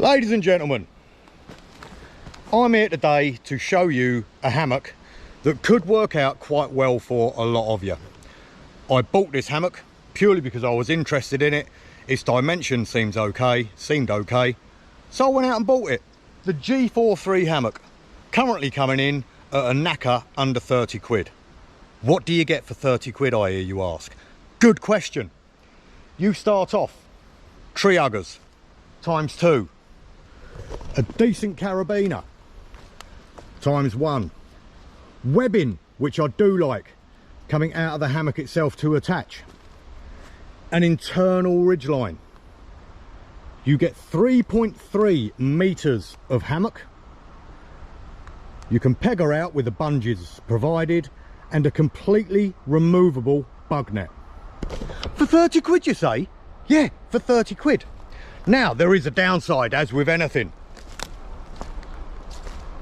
Ladies and gentlemen, I'm here today to show you a hammock that could work out quite well for a lot of you. I bought this hammock purely because I was interested in it. Its dimension seemed okay, so I went out and bought it. The G4free hammock, currently coming in at a knacker under 30 quid. What do you get for 30 quid, I hear you ask? Good question. You start off, tree huggers, ×2. A decent carabiner, ×1. Webbing, which I do like, coming out of the hammock itself to attach. An internal ridgeline. You get 3.3 meters of hammock. You can peg her out with the bungees provided and a completely removable bug net. For 30 quid, you say? Yeah, for 30 quid. Now, there is a downside, as with anything.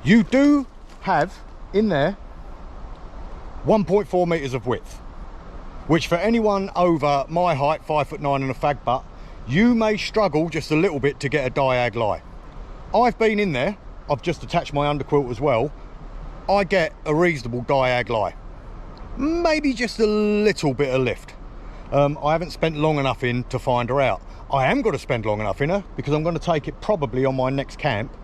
You do have in there 1.4 meters of width, which for anyone over my height, 5'9" and a fag butt, you may struggle just a little bit to get a diag lie. I've been in there, I've just attached my underquilt as well. I get a reasonable diag lie. Maybe just a little bit of lift. I haven't spent long enough in to find her out. I am going to spend long enough in her because I'm going to take it probably on my next camp,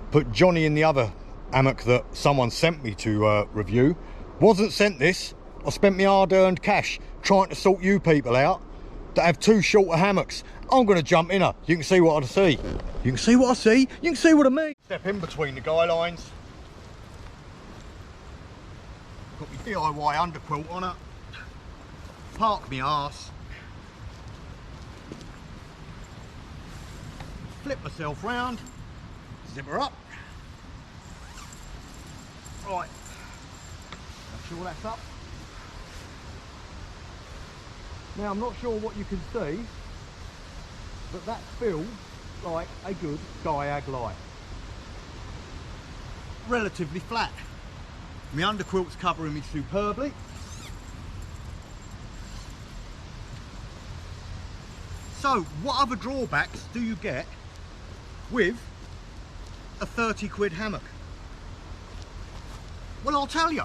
put Johnny in the other hammock that someone sent me to review. Wasn't sent this. I spent my hard-earned cash trying to sort you people out that have too short of hammocks. I'm going to jump in her. You can see what I see. You can see what I see. You can see what I mean. Step in between the guy lines. Got my DIY underquilt on her. Park my arse. Flip myself round, zip her up. Right, make sure that's up. Now I'm not sure what you can see, but that feels like a good diag lie. Relatively flat. My underquilt's covering me superbly. So, what other drawbacks do you get with a 30 quid hammock? Well, I'll tell you.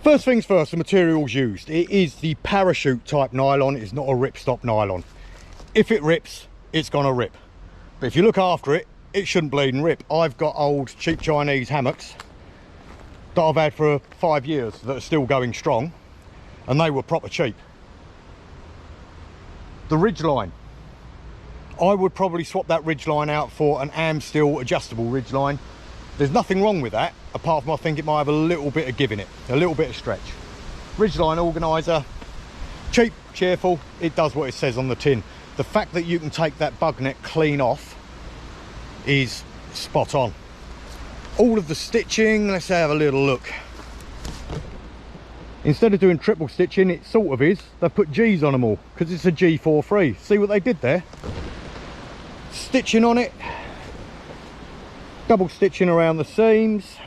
First things first, the materials used. It is the parachute type nylon. It's not a ripstop nylon. If it rips, it's gonna rip. But if you look after it, it shouldn't bleed and rip. I've got old cheap Chinese hammocks that I've had for 5 years that are still going strong, and they were proper cheap. The Ridgeline, I would probably swap that Ridgeline out for an Amsteel adjustable Ridgeline. There's nothing wrong with that, apart from I think it might have a little bit of give in it, a little bit of stretch. Ridgeline organiser, cheap, cheerful, it does what it says on the tin. The fact that you can take that bug net clean off is spot on. All of the stitching, let's have a little look. Instead of doing triple stitching, it sort of is. They've put G's on them all because it's a G4free. See what they did there? Stitching on it, double stitching around the seams,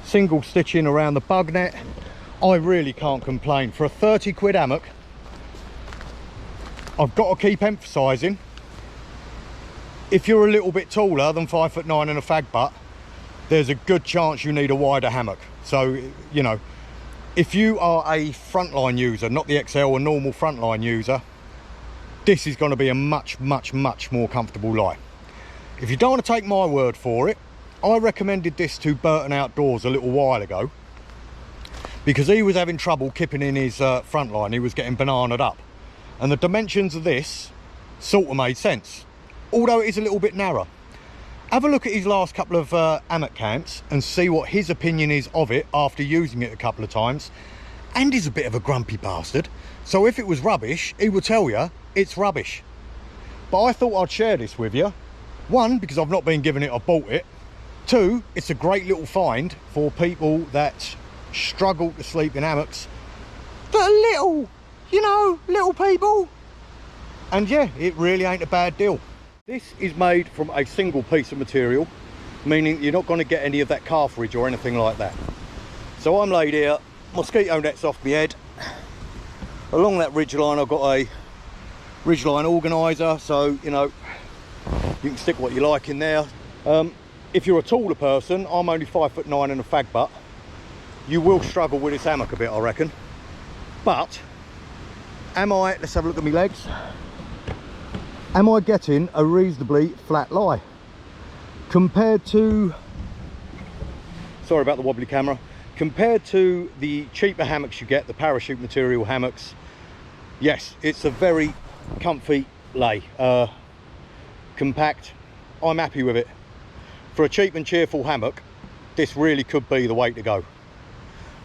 single stitching around the bug net. I really can't complain. For a 30 quid hammock, I've got to keep emphasising, if you're a little bit taller than 5'9" and a fag butt, there's a good chance you need a wider hammock. So, you know, if you are a frontline user, not the XL, a normal frontline user, this is going to be a much more comfortable lie. If you don't want to take my word for it, I recommended this to Burton Outdoors a little while ago because he was having trouble kipping in his frontline. He was getting bananaed up, and the dimensions of this sort of made sense, although it is a little bit narrow. Have a look at his last couple of hammock camps and see what his opinion is of it after using it a couple of times. And he's a bit of a grumpy bastard, so if it was rubbish, he would tell you it's rubbish. But I thought I'd share this with you. One, because I've not been given it, I bought it. Two, it's a great little find for people that struggle to sleep in hammocks that are little, you know, little people. And yeah, it really ain't a bad deal. This is made from a single piece of material, meaning you're not going to get any of that cartridge or anything like that. So I'm laid here, mosquito net's off my head. Along that ridge line I've got a Ridgeline organiser, so you know you can stick what you like in there. If you're a taller person, I'm only 5'9" and a fag butt, you will struggle with this hammock a bit, I reckon. But am I, let's have a look at my legs, am I getting a reasonably flat lie compared to, sorry about the wobbly camera, compared to the cheaper hammocks you get, the parachute material hammocks? Yes, it's a very comfy lay, compact. I'm happy with it. For a cheap and cheerful hammock, this really could be the way to go.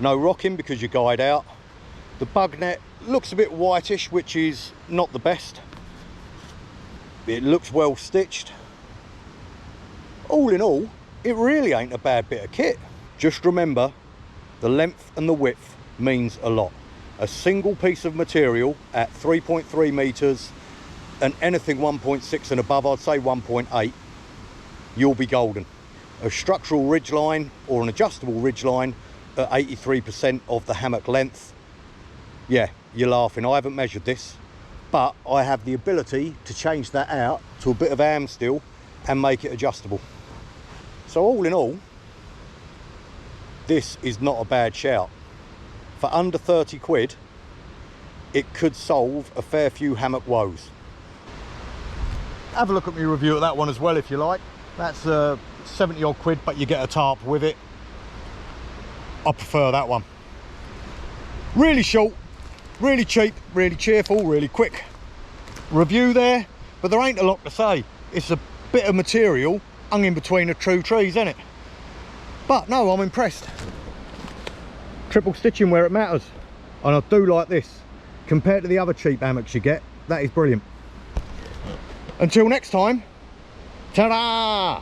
No rocking because you guide out. The bug net looks a bit whitish, which is not the best. It looks well stitched. All in all, it really ain't a bad bit of kit. Just remember, the length and the width means a lot. A single piece of material at 3.3 meters and anything 1.6 and above, I'd say 1.8, you'll be golden. A structural ridgeline or an adjustable ridgeline at 83% of the hammock length, yeah, you're laughing. I haven't measured this, but I have the ability to change that out to a bit of am steel and make it adjustable. So all in all, this is not a bad shout. For under 30 quid, it could solve a fair few hammock woes. Have a look at my review of that one as well if you like. That's 70 odd quid, but you get a tarp with it. I prefer that one. Really short, really cheap, really cheerful, really quick review there, but there ain't a lot to say. It's a bit of material hung in between the two trees, isn't it? But no, I'm impressed. Triple stitching where it matters, and I do like this. Compared to the other cheap hammocks you get, that is brilliant. Until next time, ta-da!